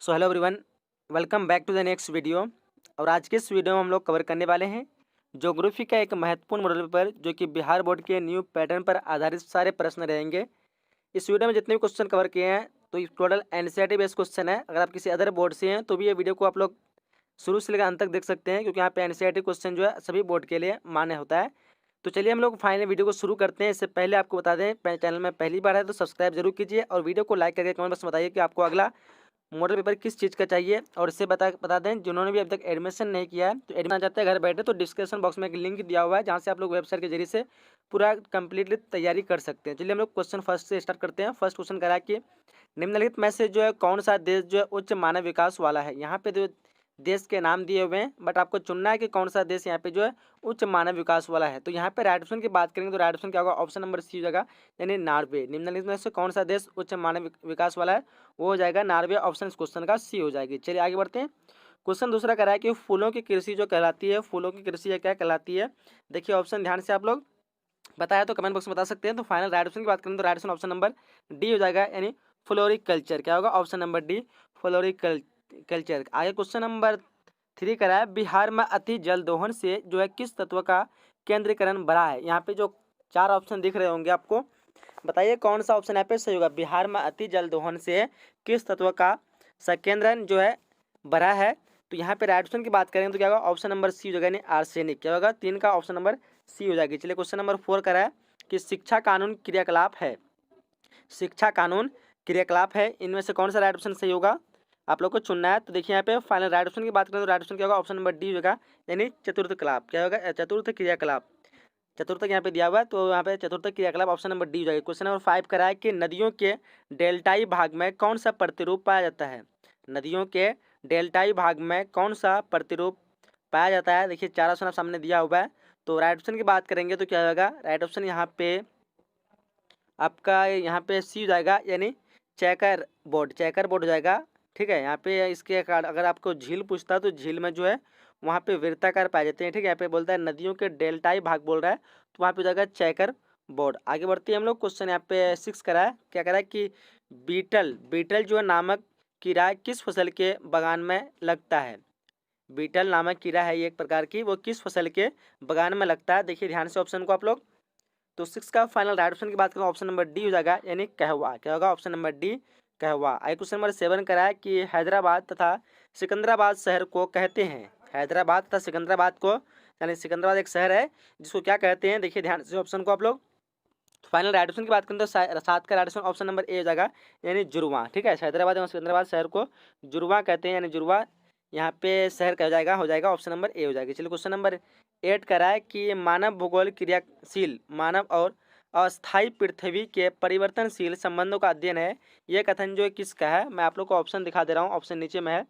So hello everyone, welcome back to the next video. और आज के इस वीडियो में हम लोग कवर करने वाले हैं ज्योग्राफी का एक महत्वपूर्ण मॉडल पेपर जो कि बिहार बोर्ड के न्यू पैटर्न पर आधारित सारे प्रश्न रहेंगे। इस वीडियो में जितने भी क्वेश्चन कवर किए हैं तो ये टोटल एनसीईआरटी बेस्ड क्वेश्चन है। अगर आप किसी अदर बोर्ड से हैं तो भी ये वीडियो को आप लोग शुरू से लेकर अंत तक देख सकते हैं, क्योंकि यहाँ पे एनसीईआरटी क्वेश्चन जो है सभी बोर्ड के लिए मान्य होता है। तो चलिए हम लोग फाइनली वीडियो को शुरू करते हैं। इससे पहले आपको बता दें, चैनल में पहली बार है तो सब्सक्राइब जरूर कीजिए और वीडियो को लाइक करके कमेंट बॉक्स में बताइए कि आपको अगला मॉडल पेपर किस चीज़ का चाहिए। और इससे बता दें, जिन्होंने भी अभी तक एडमिशन नहीं किया है तो एडमिशन चाहते हैं घर बैठे, तो डिस्क्रिप्शन बॉक्स में एक लिंक दिया हुआ है जहाँ से आप लोग वेबसाइट के जरिए से पूरा कंप्लीटली तैयारी कर सकते हैं। चलिए हम लोग क्वेश्चन फर्स्ट से स्टार्ट करते हैं। फर्स्ट क्वेश्चन करा कि निम्नलिखित में से जो है कौन सा देश जो है उच्च मानव विकास वाला है। यहाँ पे जो देश के नाम दिए हुए हैं, बट आपको चुनना है कि कौन सा देश यहाँ पे जो है उच्च मानव विकास वाला है। तो यहाँ पे राइट ऑप्शन की बात करेंगे तो राइट ऑप्शन क्या होगा, ऑप्शन नंबर सी हो जाएगा, यानी नॉर्वे। निम्नलिखित में से कौन सा देश उच्च मानव विकास वाला है, वो हो जाएगा नॉर्वे। ऑप्शन इस क्वेश्चन का सी हो जाएगी। चलिए आगे बढ़ते हैं। क्वेश्चन दूसरा करा है कि फूलों की कृषि जो कहलाती है, फूलों की कृषि क्या कहलाती है। देखिए ऑप्शन ध्यान से आप लोग बताया तो कमेंट बॉक्स में बता सकते हैं। तो फाइनल राइट ऑप्शन की बात करें तो right option option number D हो जाएगा, यानी फ्लोरिकल्चर। क्या होगा, ऑप्शन नंबर डी, फ्लोरिकल्चर। आगे क्वेश्चन नंबर 3 करा है, बिहार में अति जल दोहन से जो है किस तत्व का केंद्रीकरण बढ़ा है। यहाँ पे जो 4 ऑप्शन दिख रहे होंगे आपको, बताइए कौन सा ऑप्शन यहाँ पे सही होगा। बिहार में अति जल दोहन से किस तत्व का संकेंद्रण जो है बढ़ा है। तो यहाँ पे राइट ऑप्शन की बात करें तो क्या होगा, ऑप्शन नंबर सी हो जाएगा, यानी आर्सेनिक। क्या होगा, 3 का ऑप्शन नंबर सी हो जाएगी। चलिए क्वेश्चन नंबर 4 करा है कि शिक्षा कानून क्रियाकलाप है, शिक्षा कानून क्रियाकलाप है, इनमें से कौन सा राइट ऑप्शन सही होगा, आप लोग को चुनना है। तो देखिए यहाँ पे फाइनल राइट ऑप्शन की बात करें तो राइट ऑप्शन क्या होगा, ऑप्शन नंबर डी होगा, यानी चतुर्थ कलाप। क्या होगा, चतुर्थ क्रियाकलाप। चतुर्थ यहाँ पे दिया हुआ है तो यहाँ पे चतुर्थ क्रियाकलाप ऑप्शन नंबर डी हो जाएगा। क्वेश्चन नंबर 5 करा है कि नदियों के डेल्टाई भाग में कौन सा प्रतिरूप पाया जाता है। नदियों के डेल्टाई भाग में कौन सा प्रतिरूप पाया जाता है। देखिए 4 ऑप्शन सामने दिया हुआ है। तो राइट ऑप्शन की बात करेंगे तो क्या होगा, राइट ऑप्शन यहाँ पे आपका यहाँ पे सी हो जाएगा, यानी चेकर बोर्ड, चेकर बोर्ड हो जाएगा। ठीक है, यहाँ पे इसके अगर आपको झील पूछता है तो झील में जो है वहाँ पे वृत्ताकार पाए जाते हैं। ठीक है, यहाँ पे बोलता है नदियों के डेल्टाई भाग बोल रहा है, तो वहाँ पे हो जाएगा चेकर बोर्ड। आगे बढ़ते हैं हम लोग। क्वेश्चन यहाँ पे 6 करा है, क्या करा है कि बीटल, बीटल जो है नामक कीड़ा किस फसल के बगान में लगता है। बीटल नामक कीड़ा है ये एक प्रकार की, वो किस फसल के बगान में लगता है। देखिए ध्यान से ऑप्शन को आप लोग। तो 6 का फाइनल राइट ऑप्शन की बात करें ऑप्शन नंबर डी हो जाएगा, यानी कहवा। क्या होगा, ऑप्शन नंबर डी, कहवा। आगे क्वेश्चन नंबर 7 करा है कि हैदराबाद तथा सिकंदराबाद शहर को कहते हैं। हैदराबाद तथा सिकंदराबाद को, यानी सिकंदराबाद एक शहर है जिसको क्या कहते हैं। देखिए ध्यान से ऑप्शन को आप लोग। फाइनल राइट ऑप्शन की बात करें तो 7 का राइट ऑप्शन ऑप्शन नंबर ए हो जाएगा, यानी जुड़वा। ठीक है, हैदराबाद एवं सिकंदराबाद शहर को जुड़वा कहते हैं, यानी जुड़वा यहाँ पे शहर का हो जाएगा ऑप्शन नंबर ए हो जाएगी। चलिए क्वेश्चन नंबर 8 करा है कि मानव भूगोल क्रियाशील मानव और अस्थायी पृथ्वी के परिवर्तनशील संबंधों का अध्ययन है। यह कथन जो है किसका है। मैं आप लोग को ऑप्शन दिखा दे रहा हूँ, ऑप्शन नीचे में है।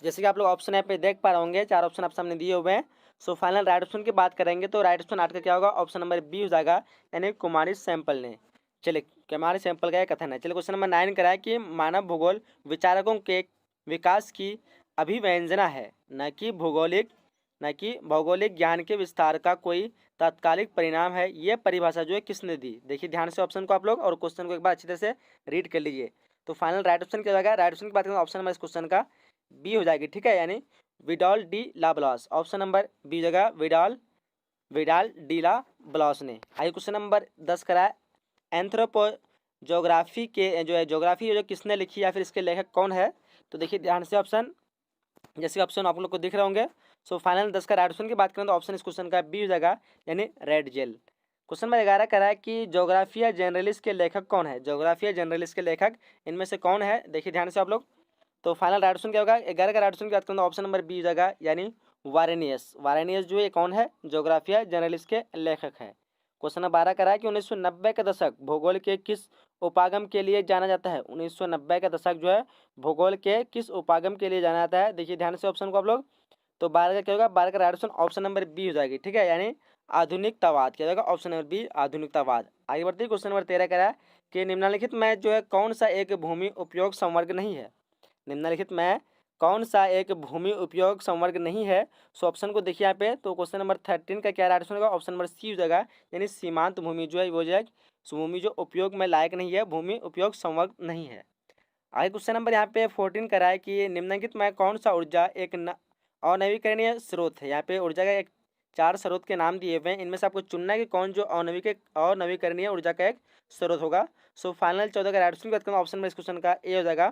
जैसे कि आप लोग ऑप्शन यहाँ पे देख पा रहे होंगे, 4 ऑप्शन आप सामने दिए हुए हैं। सो फाइनल राइट ऑप्शन की बात करेंगे तो राइट ऑप्शन 8 का क्या होगा, ऑप्शन नंबर बी हो जाएगा, यानी कुमारी सैंपल ने। चलिए कुमारी सैंपल का कथन है। चलिए क्वेश्चन नंबर 9 करा है कि मानव भूगोल विचारकों के विकास की अभिव्यंजना है, न कि भौगोलिक ज्ञान के विस्तार का कोई तात्कालिक परिणाम है। ये परिभाषा जो है किसने दी। देखिए ध्यान से ऑप्शन को आप लोग और क्वेश्चन को एक बार अच्छी तरह से रीड कर लीजिए। तो फाइनल राइट ऑप्शन क्या होगा, राइट ऑप्शन की बात करें ऑप्शन नंबर इस क्वेश्चन का बी हो जाएगी। ठीक है, यानी Vidal de la Blache. Option number b जगह विडाल डी लाब्लास ने। आइए क्वेश्चन नंबर 10 करा है, एंथ्रोपो जोग्राफी के जो है ज्योग्राफी जो किसने लिखी या फिर इसके लेखक कौन है। तो देखिए ध्यान से ऑप्शन, जैसे ऑप्शन आप लोग को दिख रहे होंगे। सो फाइनल 10 का राइट ऑप्शन की बात करें तो ऑप्शन इस क्वेश्चन का बी हो जाएगा, यानी रेड जेल। क्वेश्चन नंबर 11 करा है कि जोग्राफिया जनरलिस के लेखक कौन है। जोग्राफिया जनरलिस के लेखक इनमें से कौन है। देखिए ध्यान से आप लोग। तो फाइनल राइट ऑप्शन क्या होगा, 11 का राइट ऑप्शन की बात करें तो ऑप्शन नंबर बी हो जाएगा, यानी वारेनियस। वारेनियस जो है कौन है, जोग्राफिया जनरलिस के लेखक है। क्वेश्चन नंबर 12 करा है कि 1990 का दशक भूगोल के किस उपागम के लिए जाना जाता है। 1990 का दशक जो है भूगोल के किस उपागम के लिए जाना जाता है। देखिए ध्यान से ऑप्शन को आप लोग। तो 12 का क्या होगा, 12 का right option option number B हो जाएगी। ठीक है, यानी आधुनिकतावाद। क्या होगा, ऑप्शन नंबर बी, आधुनिकतावाद। आगे बढ़ते हैं। क्वेश्चन नंबर 13 करा है कि निम्नलिखित में जो है कौन सा एक भूमि उपयोग संवर्ग नहीं है। निम्नलिखित में कौन सा एक भूमि उपयोग संवर्ग नहीं है। सो ऑप्शन को देखिए यहाँ पे। तो क्वेश्चन नंबर 13 का क्या राइट ऑप्शन होगा, ऑप्शन नंबर सी हो जाएगा, यानी सीमांत भूमि जो है वो जो है भूमि जो उपयोग में लायक नहीं है, भूमि उपयोग संवर्ग नहीं है। आगे क्वेश्चन नंबर यहाँ पे 14 करा है कि निम्नलिखित में कौन सा ऊर्जा एक अनवीकरणीय स्रोत है। यहाँ पे ऊर्जा का एक 4 स्रोत के नाम दिए हुए हैं, इनमें से आपको चुनना है कि कौन जो अनवीकरणीय ऊर्जा का एक स्रोत होगा। सो फाइनल 14 का राइट ऑप्शन की बात करूँ, ऑप्शन नंबर इस क्वेश्चन का ए हो जाएगा,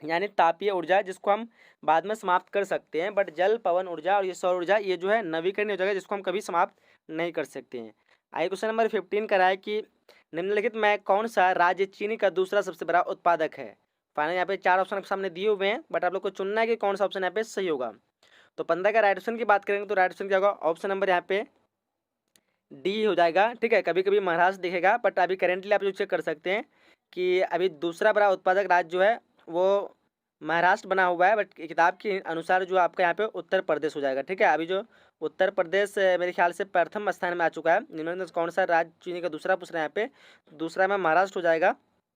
यानी तापीय ऊर्जा, जिसको हम बाद में समाप्त कर सकते हैं। बट जल, पवन ऊर्जा और ये सौर ऊर्जा, ये जो है नवीकरणीय ऊर्जा है, जिसको हम कभी समाप्त नहीं कर सकते हैं। आगे क्वेश्चन नंबर 15 करा है कि निम्नलिखित में कौन सा राज्य चीनी का दूसरा सबसे बड़ा उत्पादक है। फाइनल यहाँ पे 4 ऑप्शन आपके सामने दिए हुए हैं, बट आप लोग को चुनना है कि कौन सा ऑप्शन यहाँ पे सही होगा। तो 15 का राइट ऑप्शन की बात करेंगे तो राइट ऑप्शन क्या होगा, ऑप्शन नंबर यहाँ पे डी हो जाएगा। ठीक है, कभी कभी महाराष्ट्र दिखेगा, बट अभी करेंटली आप जो चेक कर सकते हैं कि अभी दूसरा बड़ा उत्पादक राज्य जो है वो महाराष्ट्र बना हुआ है, बट किताब के अनुसार जो आपका यहाँ पे उत्तर प्रदेश हो जाएगा। ठीक है, अभी जो उत्तर प्रदेश मेरे ख्याल से प्रथम स्थान में आ चुका है। निम्नलिखित में कौन सा राज्य चीनी का दूसरा पूछ रहे हैं यहाँ पे, दूसरा में महाराष्ट्र हो जाएगा।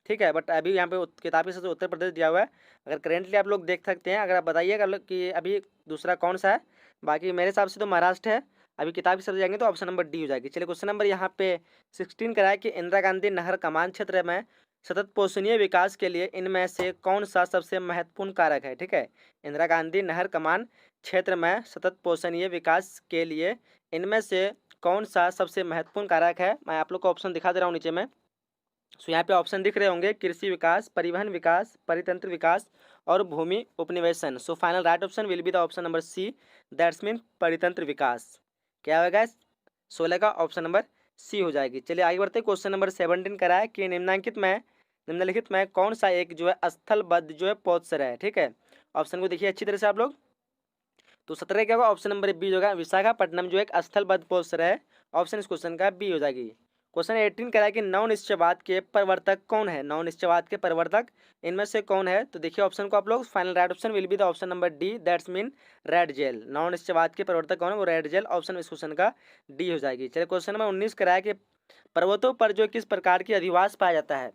ठीक है, बट अभी यहाँ पे किताब के हिसाब से उत्तर प्रदेश दिया हुआ है। अगर करेंटली आप लोग देख सकते हैं, अगर आप बताइएगा कि अभी दूसरा कौन सा है। बाकी मेरे हिसाब से तो महाराष्ट्र है। अभी किताब के हिसाब से जाएंगे तो ऑप्शन नंबर डी हो जाएगी। चलिए क्वेश्चन नंबर यहाँ पे 16 कराया कि इंदिरा गांधी नहर कमान क्षेत्र में सतत पोषणीय विकास के लिए इनमें से कौन सा सबसे महत्वपूर्ण कारक है। ठीक है, इंदिरा गांधी नहर कमान क्षेत्र में सतत पोषणीय विकास के लिए इनमें से कौन सा सबसे महत्वपूर्ण कारक है। मैं आप लोग को ऑप्शन दिखा दे रहा हूँ नीचे में। सो यहाँ पे ऑप्शन दिख रहे होंगे, कृषि विकास, परिवहन विकास, परितंत्र विकास और भूमि उपनिवेशन। So final right option will be the option number c, that's mean परितंत्र विकास। क्या होगा 16 का ऑप्शन नंबर सी हो जाएगी। चलिए आगे बढ़ते हैं। क्वेश्चन नंबर 17 करा है कि निम्नलिखित में कौन सा एक जो है स्थलबद्ध जो है पोत्सर है। ठीक है, ऑप्शन को देखिए अच्छी तरह से आप लोग। तो 17 क्या होगा, ऑप्शन नंबर बी होगा, विशाखापट्टनम जो एक स्थलबद्ध पोस्टर है। ऑप्शन इस क्वेश्चन का बी हो जाएगी। क्वेश्चन 18 कह रहा है कि नवनिश्चयवाद के प्रवर्तक कौन है। नवनिश्चयवाद के प्रवर्तक इनमें से कौन है। तो देखिए ऑप्शन को आप लोग, final right option will be the option number d, that's mean Ratzel. नवनिश्चयवाद के प्रवर्तक कौन है, वो रेड जेल। ऑप्शन इस क्वेश्चन का डी हो जाएगी। चलिए क्वेश्चन नंबर 19 कह रहा है कि पर्वतों पर जो किस प्रकार की अधिवास पाया जाता है।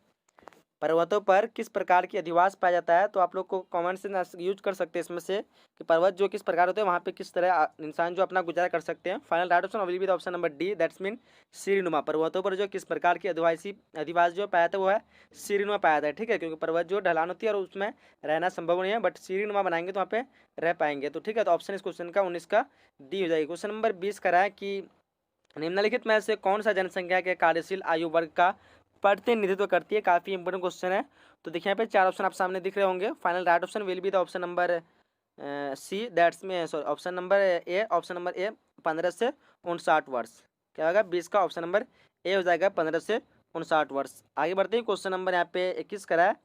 पर्वतों पर किस प्रकार की अधिवास पाया जाता है। तो आप लोग को कमेंट से यूज कर सकते हैं इसमें से कि पर्वत जो किस प्रकार होते हैं, वहाँ पे किस तरह इंसान जो अपना गुजारा कर सकते हैं। Final right option will be the option number d, that's mean सीढ़ीनुमा। पर्वतों पर जो किस प्रकार की अधिवास जो पाया था वो है सीढ़ीनुमा पाया था। ठीक है, क्योंकि पर्वत जो ढलान होती है और उसमें रहना संभव नहीं है, बट सीढ़ीनुमा बनाएंगे तो वहाँ पे रह पाएंगे। तो ठीक है, तो ऑप्शन इस क्वेश्चन का 19 का डी हो जाएगी। क्वेश्चन नंबर 20 करा है कि निम्नलिखित में से कौन सा जनसंख्या के कार्यशील आयु वर्ग का प्रतिनिधित्व करती है। काफी इंपोर्टेंट क्वेश्चन है। तो देखिए यहाँ पे 4 ऑप्शन आप सामने दिख रहे होंगे। Final right option will be the option number c, that's mean sorry option number a, option number a 15 से 59 वर्ष। क्या होगा 20 का ऑप्शन नंबर ए हो जाएगा, 15 से 59 वर्ष। आगे बढ़ते हैं। क्वेश्चन नंबर यहाँ पे 21 करा है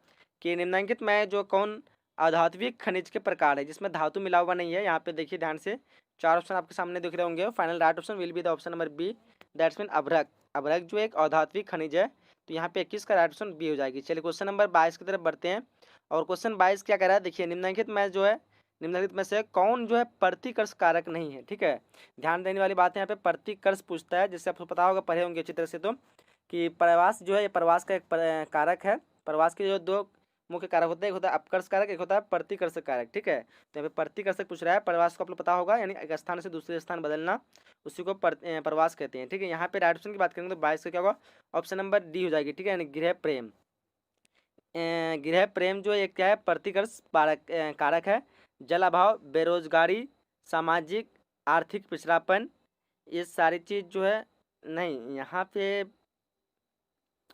कि निम्नलिखित में जो कौन अधात्विक खनिज के प्रकार है जिसमें धातु मिला हुआ नहीं है। यहाँ पे देखिए ध्यान से 4 ऑप्शन आपके सामने दिख रहे होंगे। Final right option will be the option number B, that's mean अभ्रक। अभ्रक जो एक अधात्विक खनिज है, तो यहाँ पे 21 का राइट ऑप्शन बी हो जाएगी। चलिए क्वेश्चन नंबर 22 की तरफ बढ़ते हैं। और क्वेश्चन 22 क्या कह रहा है, देखिए निम्नलिखित में से कौन जो है प्रतिकर्ष कारक नहीं है। ठीक है, ध्यान देने वाली बात है यहाँ पे, प्रतिकर्ष पूछता है, जिससे आपको पता होगा, पढ़े होंगे अच्छी तरह से, तो कि प्रवास जो है ये प्रवास का एक कारक है। प्रवास के जो 2 मुख्य कारक होते हैं, एक होता है अपकर्ष कारक, एक होता है प्रतिकर्षक कारक। ठीक है, तो यहाँ पे प्रतिकर्षक पूछ रहा है। प्रवास को आप लोग पता होगा, यानी एक स्थान से दूसरे स्थान बदलना, उसी को प्रवास कहते हैं। ठीक है, यहाँ पे राइट ऑप्शन की बात करेंगे तो 22 का क्या होगा, ऑप्शन नंबर डी हो जाएगी। ठीक है, यानी गृह प्रेम। गृह प्रेम जो एक क्या है, प्रतिकर्ष कारक है। जल अभाव, बेरोजगारी, सामाजिक आर्थिक पिछड़ापन, ये सारी चीज़ जो है नहीं, यहाँ पे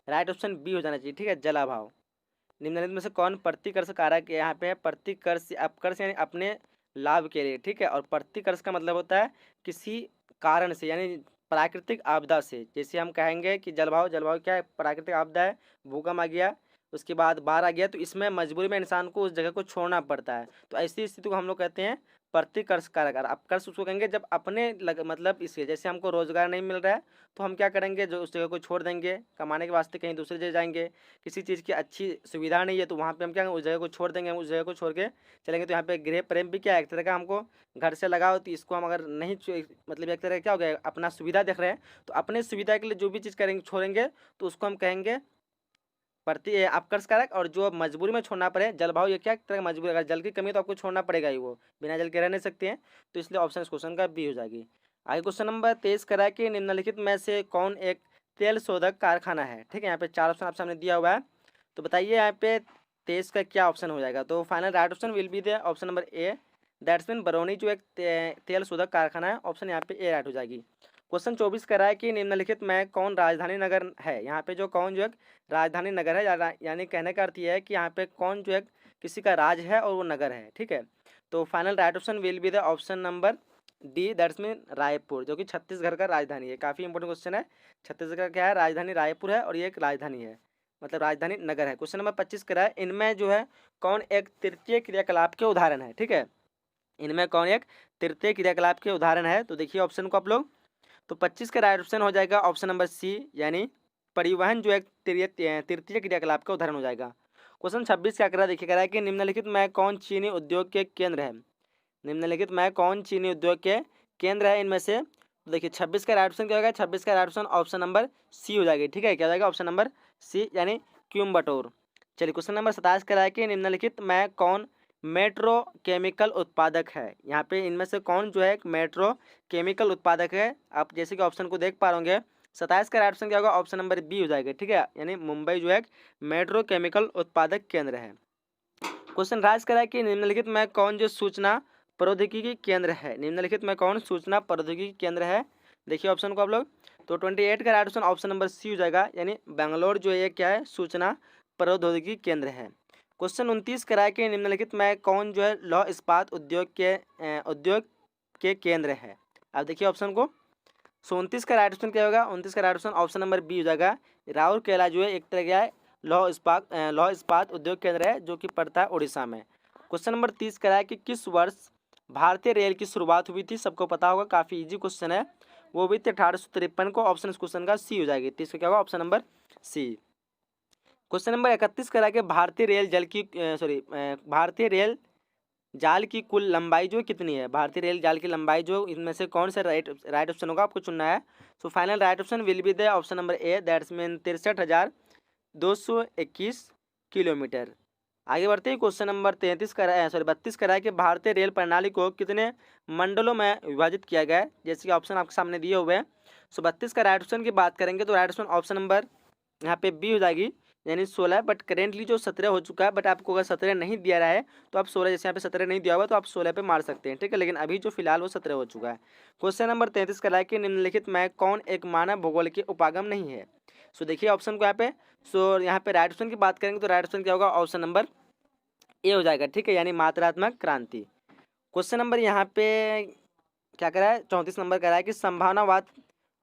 राइट ऑप्शन बी हो जाना चाहिए। ठीक है, जल अभाव। निम्नलिखित में से कौन प्रतिकर्ष कारक यहाँ पे है, प्रतिकर्ष अपकर्ष यानी अपने लाभ के लिए। ठीक है, और प्रतिकर्ष का मतलब होता है किसी कारण से, यानी प्राकृतिक आपदा से। जैसे हम कहेंगे कि जलवायु क्या है, प्राकृतिक आपदा है, भूकंप आ गया, उसके बाद बाढ़ आ गया, तो इसमें मजबूरी में इंसान को उस जगह को छोड़ना पड़ता है। तो ऐसी स्थिति को हम लोग कहते हैं प्रतिकर्ष कारक। और अपकर्ष उसको कहेंगे जब अपने मतलब इसके, जैसे हमको रोजगार नहीं मिल रहा है तो हम क्या करेंगे, जो उस जगह को छोड़ देंगे, कमाने के वास्ते कहीं दूसरी जगह जाएंगे। किसी चीज़ की अच्छी सुविधा नहीं है तो वहाँ पे हम क्या करेंगे, उस जगह को छोड़ देंगे, हम उस जगह को छोड़ के चलेंगे। तो यहाँ पे गृह प्रेम भी क्या है, एक तरह का हमको घर से लगाओ, तो इसको हम अगर नहीं मतलब एक तरह का क्या हो गया, अपना सुविधा देख रहे हैं, तो अपने सुविधा के लिए जो भी चीज़ करेंगे छोड़ेंगे तो उसको हम कहेंगे अपकर्ष कारक। और जो मजबूरी में छोड़ना पड़े, जलभाव, ये क्या तरह मजबूरी, अगर जल की कमी है तो आपको छोड़ना पड़ेगा ही, वो बिना जल के रह नहीं सकते हैं। तो इसलिए ऑप्शन इस क्वेश्चन का बी हो जाएगी। आगे क्वेश्चन नंबर 23 करा कि निम्नलिखित में से कौन एक तेल शोधक कारखाना है। ठीक है, यहाँ पे 4 ऑप्शन आप सामने दिया हुआ है। तो बताइए यहाँ पे 23 का क्या ऑप्शन हो जाएगा? तो final right option will be the option number A, that's mean Barauni जो एक तेल शोधक कारखाना है, ऑप्शन यहाँ पे ए राइट हो जाएगी। क्वेश्चन 24 कह रहा है कि निम्नलिखित में कौन राजधानी नगर है? यहाँ पे जो कौन जो है राजधानी नगर है, यानी कहने का अर्थ यह है कि यहाँ पे कौन जो है किसी का राज है और वो नगर है, ठीक है। तो final right option will be the option number d, that's mean Raipur, जो कि छत्तीसगढ़ का राजधानी है। काफ़ी इंपॉर्टेंट क्वेश्चन है। छत्तीसगढ़ का क्या है? राजधानी रायपुर है और ये एक राजधानी है, मतलब राजधानी नगर है। क्वेश्चन नंबर 25 कह रहा है इनमें जो है कौन एक तृतीय क्रियाकलाप के उदाहरण है, ठीक है। इनमें कौन एक तृतीय क्रियाकलाप के उदाहरण है? तो देखिए ऑप्शन को आप लोग, तो 25 का राइट ऑप्शन हो जाएगा ऑप्शन नंबर सी, यानी परिवहन जो एक तृतीय क्रियाकलाप का उदाहरण हो जाएगा। क्वेश्चन 26 क्या कर रहा है? देखिए कह रहा है कि निम्नलिखित में कौन चीनी उद्योग के केंद्र है? निम्नलिखित में कौन चीनी उद्योग के केंद्र है इनमें से? तो देखिए 26 का राइट ऑप्शन क्या होगा? 26 का right option option number C हो जाएगी, ठीक है। क्या हो जाएगा? ऑप्शन नंबर सी, यानी क्यूम्बटोर। चलिए क्वेश्चन नंबर 27 कह रहा है कि निम्नलिखित में कौन मेट्रो केमिकल उत्पादक है? यहाँ पे इनमें से कौन जो है मेट्रो केमिकल उत्पादक है? आप जैसे कि ऑप्शन को देख पा रहे 27 का राइट ऑप्शन क्या होगा? ऑप्शन नंबर बी हो जाएगा, ठीक है, यानी मुंबई जो है मेट्रो केमिकल उत्पादक केंद्र है। क्वेश्चन राइज करा है कि निम्नलिखित में कौन जो सूचना प्रौद्योगिकी केंद्र है? निम्नलिखित में कौन सूचना प्रौद्योगिकी केंद्र है? देखिए ऑप्शन को आप लोग, तो 28 का right option option number C हो जाएगा, यानी बेंगलोर जो है क्या है? सूचना प्रौद्योगिकी केंद्र है। क्वेश्चन 29 कराए कि निम्नलिखित में कौन जो है लौह इस्पात उद्योग के केंद्र है? अब देखिए ऑप्शन को, 29 का राइट ऑप्शन क्या होगा? 29 का right option option number B हो जाएगा। राउरकेला जो है एक तरह का है लौह इस्पात उद्योग केंद्र है, जो कि पड़ता है उड़ीसा में। क्वेश्चन नंबर 30 करा है कि किस वर्ष भारतीय रेल की शुरुआत हुई थी? सबको पता होगा, काफ़ी इजी क्वेश्चन है। वो भी 1853 को, ऑप्शन इस क्वेश्चन का सी हो जाएगी। 30 का क्या होगा? Option number C. Question number 31 करा के भारतीय रेल जाल की कुल लंबाई जो कितनी है? भारतीय रेल जाल की लंबाई जो, इनमें से कौन सा राइट ऑप्शन होगा? आपको चुनना है। सो final right option will be the option number A, that's mean 63,221 kilometre. आगे बढ़ते हैं। क्वेश्चन नंबर 32 करा है कि भारतीय रेल प्रणाली को कितने मंडलों में विभाजित किया गया है? जैसे कि ऑप्शन आपके सामने दिए हुए हैं। सो 32 का राइट ऑप्शन की बात करेंगे तो राइट ऑप्शन ऑप्शन नंबर यहाँ पे बी हो जाएगी, यानी 16। बट करेंटली जो 17 हो चुका है, बट आपको अगर 17 नहीं दिया रहा है तो आप 16, जैसे यहाँ पे 17 नहीं दिया हुआ तो आप 16 पे मार सकते हैं, ठीक है। लेकिन अभी जो फिलहाल वो 17 हो चुका है। क्वेश्चन नंबर 33 का है कि निम्नलिखित में कौन एक मानव भूगोल के उपागम नहीं है? सो देखिए ऑप्शन को यहाँ पे, सो यहाँ पे राइट ऑप्शन की बात करेंगे तो राइट ऑप्शन क्या होगा? ऑप्शन नंबर ए हो जाएगा, ठीक है, यानी मात्रात्मक क्रांति। क्वेश्चन नंबर यहाँ पे क्या करा है? 34 नंबर करा है कि संभावनावाद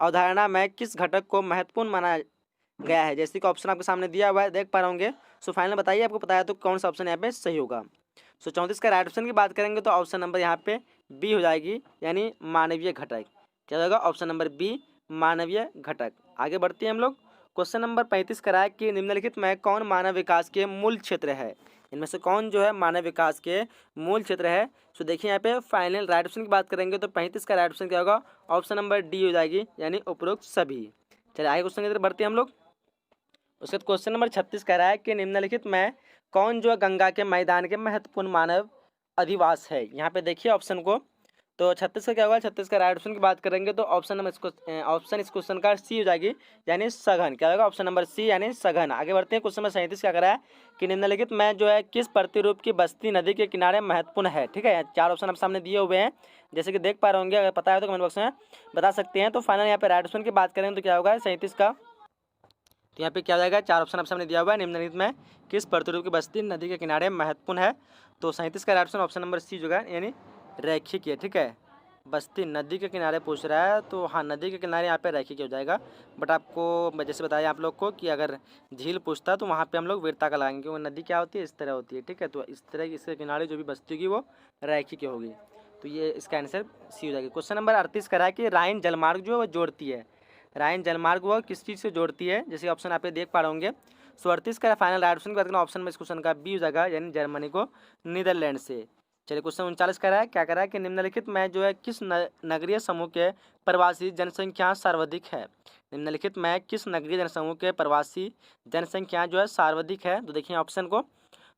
अवधारणा में किस घटक को महत्वपूर्ण माना गया है? जैसे कि ऑप्शन आपके सामने दिया हुआ है, देख पा रहे होंगे। सो फाइनल बताइए, आपको पता है तो कौन सा ऑप्शन यहाँ पे सही होगा? सो 34 का राइट ऑप्शन की बात करेंगे तो ऑप्शन नंबर यहाँ पे बी हो जाएगी, यानी मानवीय घटक। क्या होगा? ऑप्शन नंबर बी, मानवीय घटक। आगे बढ़ते हैं हम लोग। क्वेश्चन नंबर 35 करा है कि निम्नलिखित में कौन मानव विकास के मूल क्षेत्र है? इनमें से कौन जो है मानव विकास के मूल क्षेत्र है? सो देखिए यहाँ पे फाइनल राइट ऑप्शन की बात करेंगे तो 35 का राइट ऑप्शन क्या होगा? ऑप्शन नंबर डी हो जाएगी, यानी उपरोक्त सभी। चलिए आगे क्वेश्चन की तरफ बढ़ते हैं हम लोग। उसके बाद क्वेश्चन नंबर 36 कह रहा है कि निम्नलिखित में कौन जो है गंगा के मैदान के महत्वपूर्ण मानव अधिवास है? यहाँ पे देखिए ऑप्शन को, तो 36 का क्या होगा? 36 का राइट ऑप्शन की बात करेंगे तो ऑप्शन नंबर ऑप्शन इस क्वेश्चन का सी हो जाएगी, यानी सघन। क्या होगा? ऑप्शन नंबर सी, यानी सघन। आगे बढ़ते हैं। क्वेश्चन नंबर 37 क्या कर रहा है कि निम्नलिखित में जो है किस प्रतिरूप की बस्ती नदी के किनारे महत्वपूर्ण है? ठीक है, 4 ऑप्शन आप सामने दिए हुए हैं, जैसे कि देख पा रहे होंगे। अगर पता है तो कमेंट बॉक्स में बता सकते हैं। तो फाइनल यहाँ पे राइट ऑप्शन की बात करेंगे तो क्या होगा? 37 का, तो यहाँ पे क्या हो जाएगा? 4 ऑप्शन आप सामने दिया हुआ है। निम्नलिखित में किस प्रतिरूप की बस्ती नदी के किनारे महत्वपूर्ण है? तो 37 का right option option number C होगा, यानी रैखिक है, ठीक है। बस्ती नदी के किनारे पूछ रहा है तो हाँ, नदी के किनारे यहाँ पे रैखिक हो जाएगा। बट आपको मैं जैसे बताया आप लोग को कि अगर झील पूछता है तो वहाँ पे हम लोग वीरता का लगाएंगे, क्योंकि नदी क्या होती है? इस तरह होती है, ठीक है। तो इस तरह इसके किनारे जो भी बस्ती होगी वो रैखिक होगी, तो ये इसका आंसर सी हो जाएगी। क्वेश्चन नंबर 38 करा है कि राइन जलमार्ग जो है वो जोड़ती है। राइन जलमार्ग वो किस चीज़ से जोड़ती है? जैसे ऑप्शन आप देख पा रहे होंगे। सो 38 का फाइनल राइट ऑप्शन की बात करें ऑप्शन में इस क्वेश्चन का बी हो जाएगा, यानी जर्मनी को नीदरलैंड से। चलिए क्वेश्चन 39 कह रहा है, क्या कह रहा है कि निम्नलिखित में जो है किस नगरीय समूह के प्रवासी जनसंख्या सर्वाधिक है? निम्नलिखित में किस नगरीय जनसमूह के प्रवासी जनसंख्या जो है सर्वाधिक है? तो देखिए ऑप्शन को,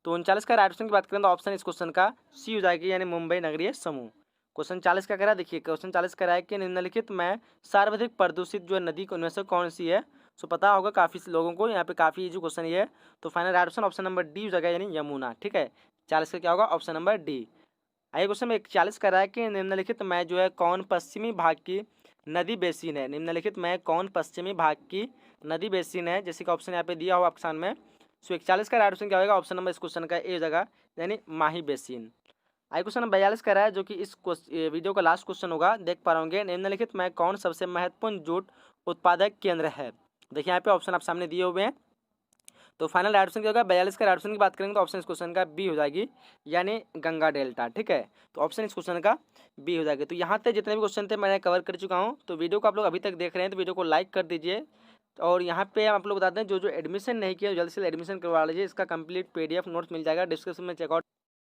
तो 39 का राइट ऑप्शन की बात करें तो ऑप्शन इस क्वेश्चन का सी हो जाएगी, यानी मुंबई नगरीय समूह। क्वेश्चन 40 का कह रहा है, देखिए क्वेश्चन 40 कह रहा है कि निम्नलिखित में सर्वाधिक प्रदूषित जो नदी उनमें से कौन सी है? सो पता होगा काफ़ी लोगों को, यहाँ पे काफ़ी इजी क्वेश्चन ये है। तो final right option option number D हो जाएगा, यानी यमुना। ठीक है, 40 का क्या होगा, ऑप्शन नंबर डी। आइए क्वेश्चन में 41 कर रहा है कि निम्नलिखित में जो है कौन पश्चिमी भाग की नदी बेसिन है। निम्नलिखित में कौन पश्चिमी भाग की नदी बेसिन है, जैसे कि ऑप्शन यहाँ पे दिया हुआ ऑप्शन में। सो 41 का राइट ऑप्शन क्या होगा, ऑप्शन नंबर इस क्वेश्चन का ए जगह, यानी माही बेसिन। आई क्वेश्चन नंबर 42 का रहा है, जो कि इस वीडियो का लास्ट क्वेश्चन होगा, देख पा रहे निम्नलिखित में कौन सबसे महत्वपूर्ण जूट उत्पादक केंद्र है। देखिए यहाँ पे ऑप्शन आप सामने दिए हुए हैं। तो फाइनल राइट ऑप्शन क्या होगा, 42 का राइट ऑप्शन की बात करेंगे तो ऑप्शन इस क्वेश्चन का बी हो जाएगी, यानी गंगा डेल्टा। ठीक है, तो ऑप्शन इस क्वेश्चन का बी हो जाएगा। तो यहाँ तक जितने भी क्वेश्चन थे मैंने कवर कर चुका हूँ। तो वीडियो को आप लोग अभी तक देख रहे हैं तो वीडियो को लाइक कर दीजिए। और यहाँ पे आप लोग बताते हैं जो जो एडमिशन नहीं किया जल्द से जल्द एडमिशन करवा लीजिए। इसका कंप्लीट PDF नोट्स मिल जाएगा डिस्क्रिप्शन में, चेकआउट